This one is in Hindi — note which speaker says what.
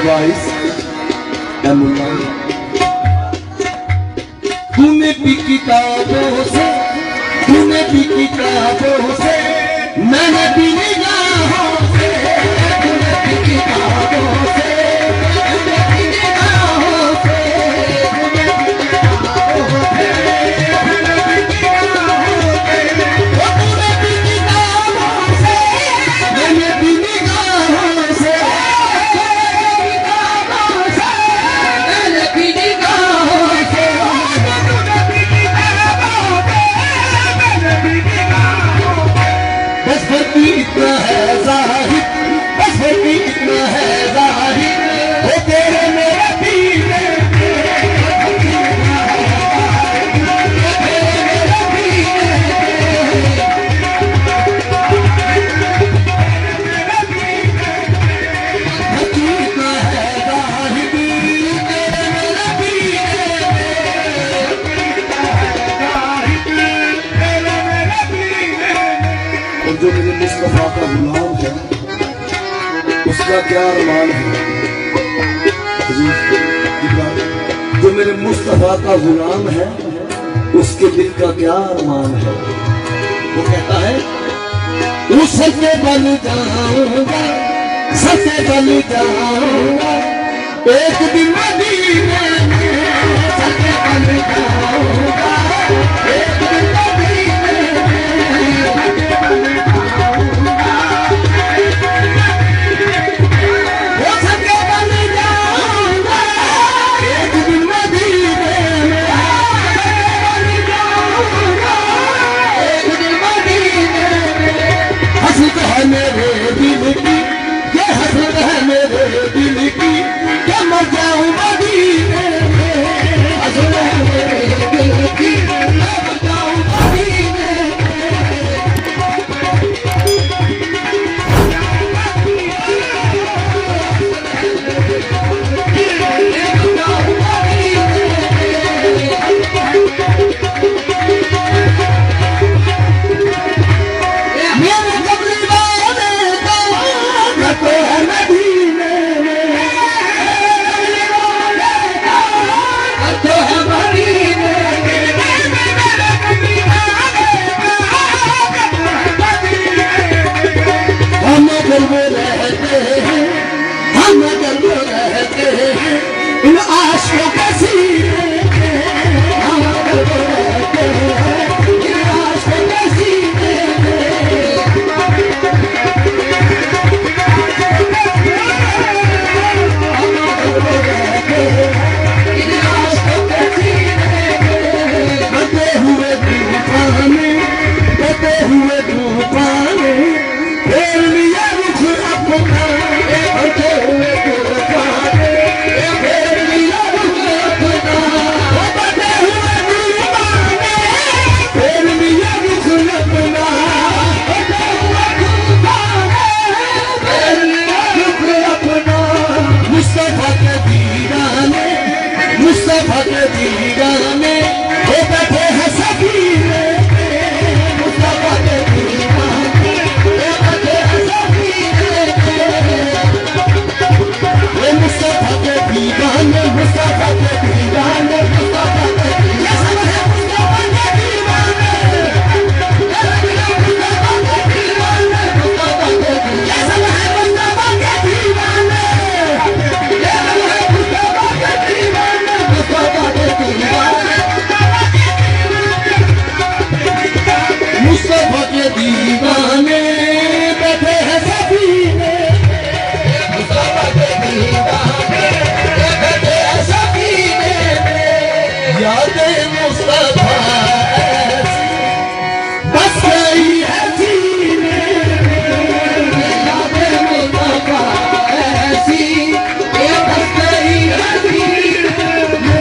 Speaker 1: वाइस मुल्ला तूने भी किताबों से मैंने भी निगाहों से तूने भी किताबों से मैंने भी निगाहों से तूने भी किताबों से मैंने भी निगाहों से तूने भी किताबों से मैंने भी निगाहों से मैंने भी निगाहों से बस फर्क इतना है ज़ाहिर, बस फर्क इतना है ज़ाहिर, वो तेरे मेरे पीर जो मेरे मुस्तफा का गुलाम है उसका क्या अरमान है। जो मेरे मुस्तफा का गुलाम है उसके दिल का क्या अरमान है। वो कहता है सबसे बन जाऊंगा, सबसे बन जाऊंगा एक दिन मदीने में, सबसे बन जाऊंगा एक दिन मदीने में। मेरे दिल की ये हसरत है, मेरे दिल की क्या मर जाऊं मदीने में, हसरत है मेरे दिल की मैं मर जाऊं मदीने इन आशिकों के सीने में, हम रहते हैं इन आशिकों के सीने में। इन आशिकों के सीने में बहते हुए तूफान, बहते हुए तूफान फेर लिया रुख अपना, बहते हुए तूफान मुस्तफा के दीवाने वो बैठे हैं सफीने पे, मुस्तफा के दीवाने वो बैठे हैं सफीने पे, वो मुस्तफा के दीवाने, मुस्तफा के दीवाने, मुस्तफा के ये सब है मुस्तफा के दीवाने, मुस्तफा के दीवाने, मुस्तफा के ये सब है मुस्तफा के दीवाने, मुस्तफा के दीवाने बैठे हैं सफीने, मुस्तफा के दीवाने बैठे हैं सफीने में, यादें मुस्तफा बस गई है सीने में, यादें मुस्तफा ऐसी ये बस गई है सीने में।